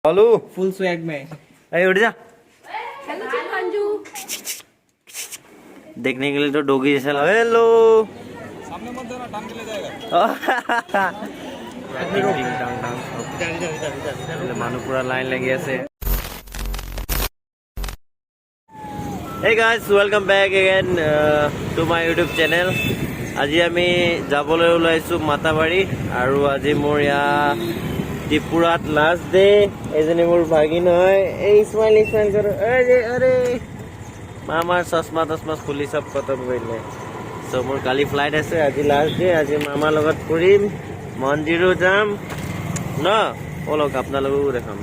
Hello full swag में। अरे उठ जा। हेलो चिंपांजू। देखने के लिए तो डोगी जैसा लगा। हेलो सामने मत देना, टांग के ले जाएगा। মানুহ পুৰা লাইন লাগি আছে। Hey guys, welcome back again to my YouTube channel. আজি আমি যাবলৈ ওলাইছো মাতাবাৰী আৰু আজি মোৰ ত্ৰিপুৰাত লাষ্ট ডে। এজনী মোৰ ভাগিন হয়। এই স্মাইল কৰ। আৰে মামাৰ চশমা খুলি চব খতম কৰিলে। চ' মোৰ কালি ফ্লাইট আছে, আজি লাষ্ট ডে। আজি মামাৰ লগত ফুৰিম, মন্দিৰো যাম ন। অলক আপোনালোককো দেখাম।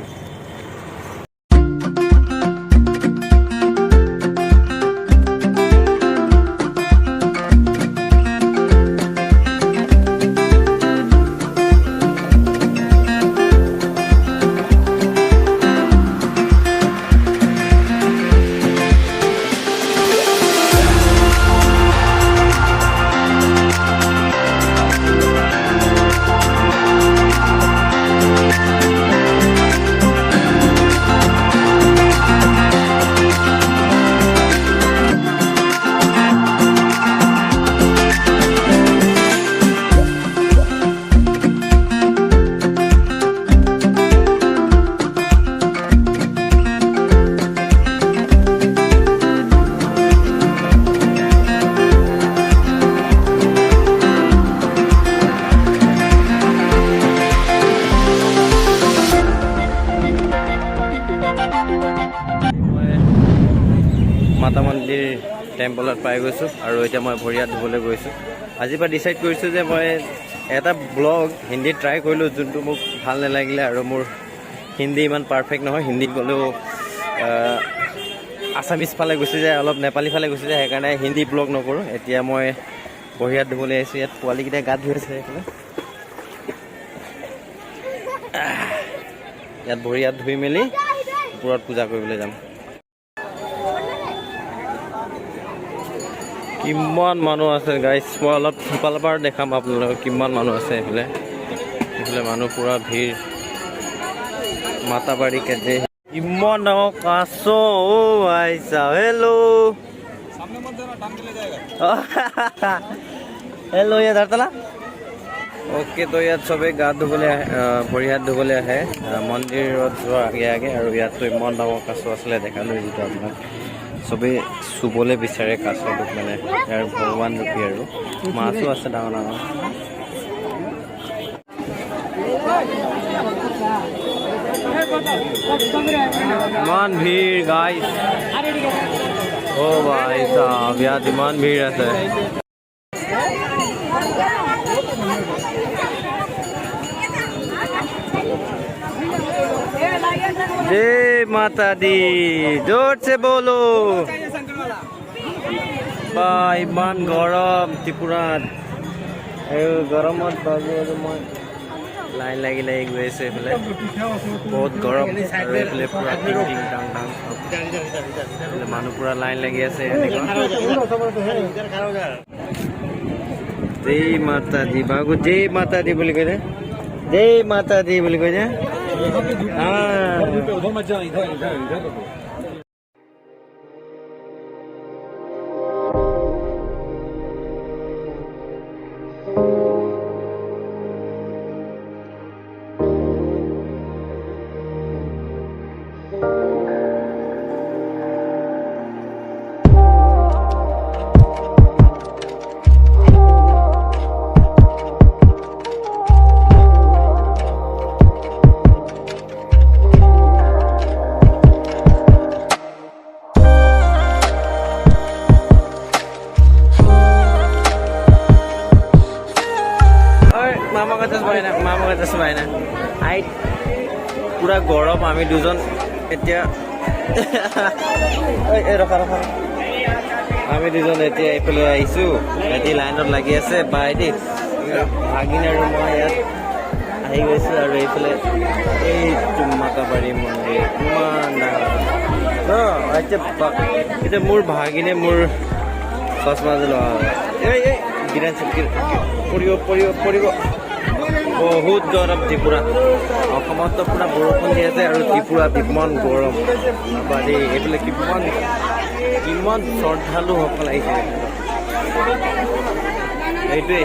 মাতা মন্দিৰ টেম্পলত পাই গৈছোঁ আৰু এতিয়া মই ভৰি হাত ধুবলৈ গৈছোঁ। আজিৰ পৰা ডিচাইড কৰিছোঁ যে মই এটা ব্লগ হিন্দীত ট্ৰাই কৰিলোঁ, যোনটো মোক ভাল নালাগিলে আৰু মোৰ হিন্দী ইমান পাৰফেক্ট নহয়। হিন্দীত গ'লেও আছামিজ ফালে গুচি যায়, অলপ নেপালী ফালে গুচি যায়, সেইকাৰণে হিন্দী ব্লগ নকৰোঁ। এতিয়া মই ভৰি হাত ধুবলৈ আহিছোঁ। ইয়াত পোৱালীকেইটাই গাত ধুই আছে সেইফালে। ইয়াত ভৰি হাত ধুই মেলি ওপৰত পূজা কৰিবলৈ যাম। কিমান মানুহ আছে গাইছ, মই অলপ সিফালৰ পৰা দেখাম আপোনালোকক কিমান মানুহ আছে। এইফালে মানুহ পুৰা ভিৰ। মাতাবাৰী কেটে ইমান ডাঙৰ কাছ। অ' ভাই চাও। হেল্ল' सामने मत देना, टांग के ले जाएगा। হেল্ল' ইয়াত ধৰতলা। অ'কে, তো ইয়াত চবেই গা ধুবলৈ আহে, ভৰি হাত ধুবলৈ আহে মন্দিৰত যোৱাৰ আগে আগে। আৰু ইয়াততো ইমান ডাঙৰ কাছ আছিলে, দেখালোঁ যিটো আপোনাক। চবেই চুবলৈ বিচাৰে কাছটোক, মানে ইয়াৰ ভগৱান ৰূপী। আৰু মাছো আছে ডাঙৰ ডাঙৰ। ইমান ভিৰ গাইছ। অ' ভাই চাব, ইয়াত ইমান ভিৰ আছে। जय माता दी, जोर से बोलो। बा इमान गरम ত্ৰিপুৰাত। এই গৰমত মই লাইন লাগি গৈ আছে। এইফালে বহুত গৰম আৰু এইফালে পুৰা টিং টিং টাং টাং মানুহ পুৰা লাইন লাগি আছে। জয় মাতা দি বাবু, জয় মাতা দি বুলি কৈ দে। জয় মাতা দি বুলি কৈ দে। उधर मत जाओ, इधर इधर इधर रुको। মামা কাছে পাই না আই পুৰা গৰম। আমি দুজন এতিয়া ৰখা আমি দুজন এতিয়া এইফালে আহিছোঁ। এতিয়া লাইনত লাগি আছে বা এটি ভাগিন আৰু মই ইয়াত আহি গৈছোঁ। আৰু এইফালে এইটো মাতাবাৰী মন্দিৰ ইমান ডাঙৰ। এতিয়া মোৰ ভাগিনে মোৰ চশমা লোৱা হয়। এই বিৰাট পৰিব বহুত গৰম ত্ৰিপুৰাত অসমতো পুৰা বৰষুণ দি আছে আৰু ত্ৰিপুৰাত ইমান গৰম বাৰী এইফালে কিমান শ্ৰদ্ধালুসকল আহিছে এইটোৱেই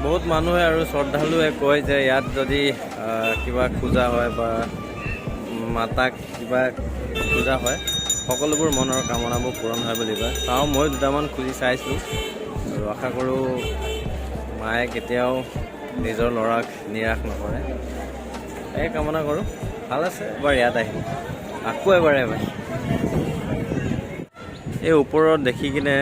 বহুত মানুহে আৰু শ্ৰদ্ধালুৱে কয় যে ইয়াত যদি কিবা খোজা হয় বা মাতাক কিবা খোজা হয় সকলোবোৰ মনৰ কামনাবোৰ পূৰণ হয় বুলি কয় চাওঁ মই দুটামান খুজি চাইছোঁ আৰু আশা কৰোঁ মায়ে কেতিয়াও নিজৰ ল'ৰাক নিৰাশ নকৰে এই কামনা কৰোঁ ভাল আছে এবাৰ ইয়াত আহিম আকৌ এবাৰ এই ওপৰত দেখি কিনে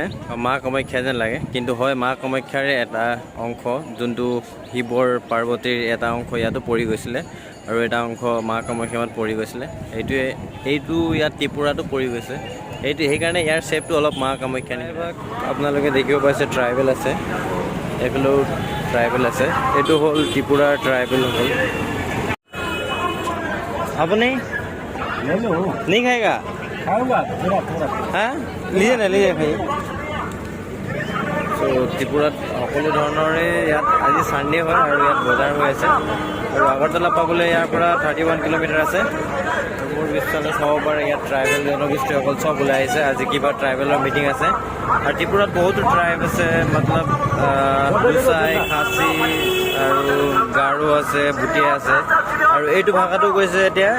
মা কামাখ্যা যেন লাগে কিন্তু হয় মা কামাখ্যাৰে এটা অংশ যোনটো শিৱৰ পাৰ্বতীৰ এটা অংশ ইয়াতো পৰি গৈছিলে আৰু এটা অংশ মা কামাখ্যাত পৰি গৈছিলে এইটো ইয়াত ত্ৰিপুৰাটো পৰি গৈছে সেইকাৰণে ইয়াৰ শ্বেপটো অলপ মা কামাখ্যা আপোনালোকে দেখিব পাইছে ট্ৰাইবেল আছে এইফালেও ট্ৰাইবেল আছে এইটো হ'ল ত্ৰিপুৰাৰ ট্ৰাইবেল হ'ল আপুনি नहीं खाएगा खाऊंगा थोड़ा थोड़ा हाँ लीजिए ना लीजिए भाई তো ত্ৰিপুৰাত সকলো ধৰণৰে ইয়াত আজি ছানডে হয় আৰু ইয়াত বজাৰ হৈ আছে আৰু আগৰতলা পাবলৈ ইয়াৰ পৰা 31 কিলোমিটাৰ আছে মোৰ বিশ্বাসে চাব পাৰে ইয়াত ট্ৰাইবেল জনগোষ্ঠীসকল চব ওলাই আহিছে আজি কিবা ট্ৰাইবেলৰ মিটিং আছে আৰু ত্ৰিপুৰাত বহুতো ট্ৰাইব আছে মতলব দুচাই খাচী আৰু গাৰো আছে ভুটীয়া আছে আৰু এইটো ভাষাটো কৈছে এতিয়া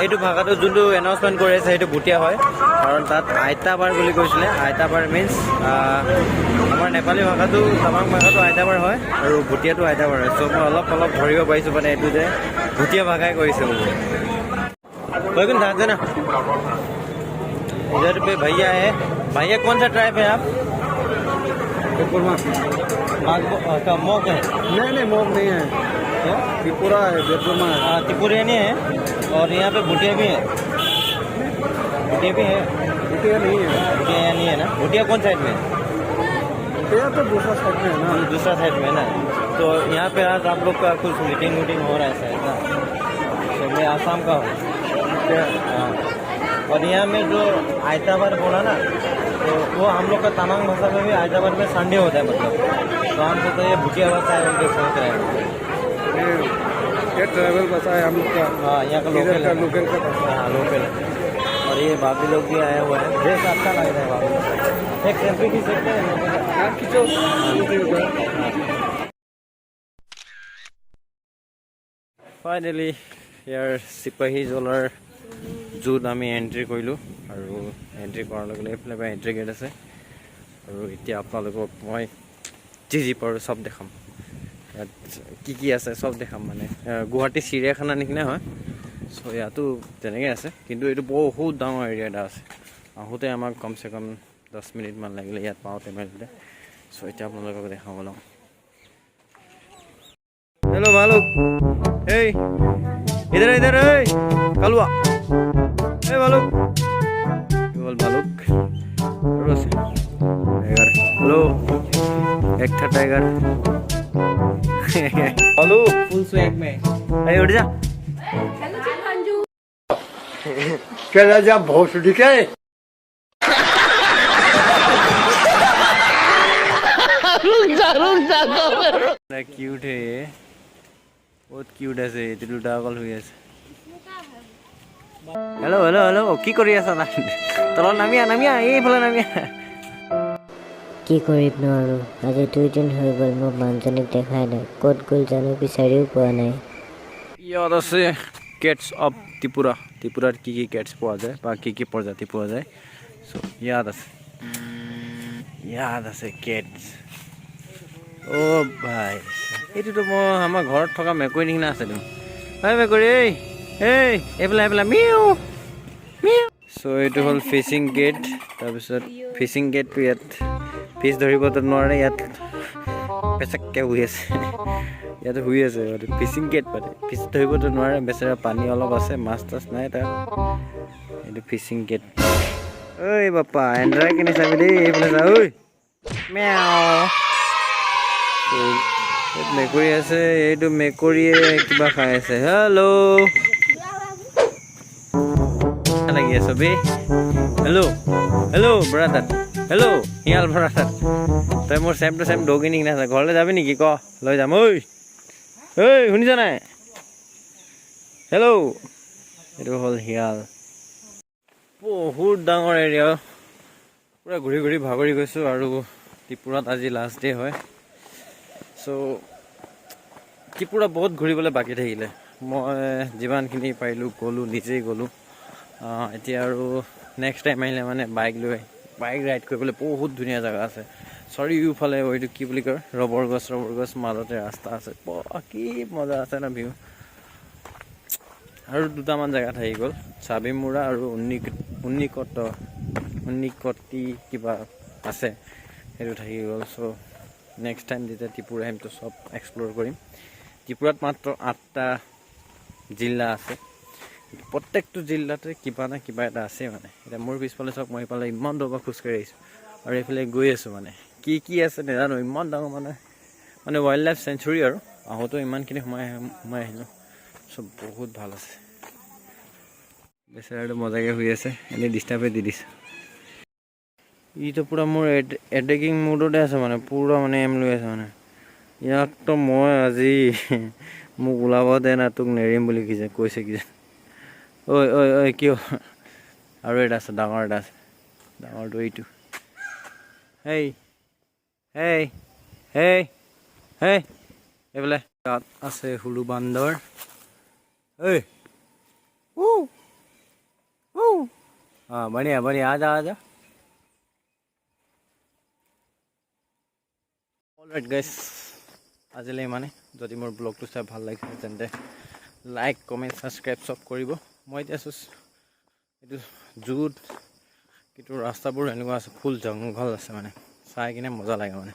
এইটো ভাষাটো যোনটো এনাউন্সমেণ্ট কৰি আছে সেইটো ভুটীয়া হয় কাৰণ তাত আইতাবাৰ বুলি কৈছিলে আইতাবাৰ মিনছ আমাৰ নেপালী ভাষাটো তামাং ভাষাটো আইতাবাৰ হয় আৰু ভুটীয়াটো আইতাবাৰ হয় চ' মই অলপ ধৰিব পাৰিছোঁ মানে এইটো যে ভুটীয়া ভাষাই কৰিছে বুলি कोई भी ध्यान देना इधर पे भैया है भैया कौन सा ट्राइब है आप मोक है नहीं मोक नहीं है त्रिपुरा है त्रिपुरियानी है और यहाँ पे भुटिया भी है भुटिया नहीं है भुटिया नहीं है ना भुटिया कौन साइड में भुटिया तो दूसरा साइड में है ना दूसरा साइड में है ना तो यहाँ पे आज आप लोग का कुछ मीटिंग हो रहा है शायद ना तो मैं आसाम का हूँ हाँ और यहाँ में जो आयताबार बोला ना तो वो हम लोग का तमांग भाषा में भी आयताबार में संडे होता है मतलब तो हम सोचते ये भुटिया भाषा है उनके सोच रहे हैं ये ट्रैवल भाषा है हम लोग का हाँ यहाँ का लोकल का भाषा हाँ लोकल और ये भाभी लोग भी आए हुए हैं ड्रेस अच्छा लग रहा है भाभी एक सेल्फी खींच सकते हैं फाइनली यार सिपाही जलार জুত আমি এণ্ট্ৰি কৰিলোঁ আৰু এণ্ট্ৰি কৰাৰ লগে লগে এইফালে পৰা এণ্ট্ৰি গেট আছে আৰু এতিয়া আপোনালোকক মই যি পাৰোঁ চব দেখাম ইয়াত কি আছে চব দেখাম মানে গুৱাহাটী চিৰিয়াখানা নিচিনা হয় চ' ইয়াতো তেনেকৈ আছে কিন্তু এইটো বহুত ডাঙৰ এৰিয়া এটা আছে আহোঁতে আমাক কমচে কম 10 মিনিটমান লাগিলে ইয়াত পাওঁতে মেলোতে চ' এতিয়া আপোনালোকক দেখাব লওঁ হেল্ল' ভালুক এই इधर इधर कलवा ए भालुक बोल भालुक टाइगर हेलो एक था टाइगर भालू फुल स्वैग में ए उठ जा हेलो चिंपांजू क्या जा भोसड़ी के रुक जा क्यूट है ये বহুত কিউট আছে এইটো দুটা অকল শুই আছে হেল্ল' হেল্ল' হেল্ল' কি কৰি আছা তলত নামিয়া এইফালে নামিয়া কি কৰিম নো আৰু আজি 2 দিন হৈ গ'ল মোৰ মানুহজনীক দেখাই নাই ক'ত গ'ল জানো বিচাৰিও পোৱা নাই ইয়াত আছে কেটছ অফ ত্ৰিপুৰাত কি কেটছ পোৱা যায় বা কি প্ৰজাতি পোৱা যায় চ' ইয়াত আছে কেটছ অ' ভাই এইটোতো মই আমাৰ ঘৰত থকা মেকুৰী নিচিনা আছে দেখোন হয় মেকুৰী এইফালে মিউ চ' এইটো হ'ল ফিচিং গেট তাৰপিছত ফিচিং গেটটো ইয়াত ফিচ ধৰিবতো নোৱাৰে ইয়াত পেচাককৈ শুই আছে ইয়াতে শুই আছে ফিচিং গেট পাতে ফিচ ধৰিবতো নোৱাৰে বেচেৰা পানী অলপ আছে মাছ তাছ নাই তাৰ এইটো ফিচিং গেট ঐ বাপা এণ্ড্ৰইড কিনি চাবি দেই এইফালে চা ঐ মেকুৰী আছে এইটো মেকুৰীয়ে কিবা খাই আছে হেল্ল' লাগি আছে চবেই হেল্ল' ব্ৰাদাৰ হেল্ল' শিয়াল ব্ৰাদাৰ তই মোৰ চেম টু চেম ডগি নিচিনা আছে ঘৰলৈ যাবি নেকি ক লৈ যাম ঐ শুনিছ নাই হেল্ল' এইটো হ'ল শিয়াল বহুত ডাঙৰ এৰিয়া পূৰা ঘূৰি ঘূৰি ভাগৰি গৈছোঁ আৰু ত্ৰিপুৰাত আজি লাষ্ট ডে হয় চ' ত্ৰিপুৰা বহুত ঘূৰিবলৈ বাকী থাকিলে মই যিমানখিনি পাৰিলোঁ গ'লোঁ নিজেই গ'লোঁ এতিয়া আৰু নেক্সট টাইম আহিলে মানে বাইক ৰাইড কৰিবলৈ বহুত ধুনীয়া জেগা আছে চাৰিওফালে এইটো কি বুলি কয় ৰবৰ গছ মাজতে ৰাস্তা আছে কি মজা আছে ন ভিউ আৰু দুটামান জেগা থাকি গ'ল চাবিমুৰা আৰু উন্নিকটি কিবা আছে সেইটো থাকি গ'ল চ' নেক্সট টাইম যেতিয়া ত্ৰিপুৰা আহিম তো চব এক্সপ্ল'ৰ কৰিম ত্ৰিপুৰাত মাত্ৰ 8টা জিলা আছে প্ৰত্যেকটো জিলাতে কিবা না কিবা এটা আছে মানে এতিয়া মোৰ পিছফালে চাওক মই এইফালে ইমান দূৰৰ পৰা খোজকাঢ়ি আহিছোঁ আৰু এইফালে গৈ আছোঁ মানে কি আছে নাজানো ইমান ডাঙৰ মানে ৱাইল্ড লাইফ চেঞ্চুৰী আৰু আহোঁতেও ইমানখিনি সোমাই আহিলোঁ চব বহুত ভাল আছে বেচেৰাটো মজাকৈ শুই আছে এনেই ডিষ্টাৰ্বহে দি দিছে ইটো পূৰা মোৰ এটেকিং মুডতে আছে মানে পূৰা মানে এম লৈ আছে মানে ইয়াকতো মই আজি মোক ওলাব দে না তোক নেৰিম বুলি কৈছে ঐ কিয় আৰু এটা আছে ডাঙৰটো এইটো হেই এইফালে তাত আছে হুলু বান্দৰ বঢ়িয়া আজা অলৰাইট গাইছ আজিলৈ ইমানে যদি মোৰ ব্লগটো চাই ভাল লাগিছে তেন্তে লাইক কমেণ্ট ছাবস্ক্ৰাইব চব কৰিব মই এতিয়া আছোঁ এইটো জুত কিন্তু ৰাস্তাবোৰ এনেকুৱা আছে ফুল জংঘল আছে মানে চাই কিনে মজা লাগে মানে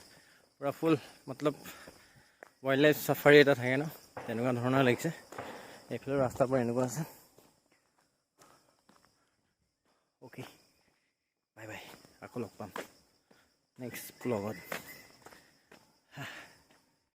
পূৰা ফুল মতলব ৱাইল্ড লাইফ চাফাৰী এটা থাকে ন তেনেকুৱা ধৰণৰ লাগিছে এইফালে ৰাস্তাবোৰ এনেকুৱা আছে অ'কে বাই আকৌ লগ পাম নেক্সট ব্লগত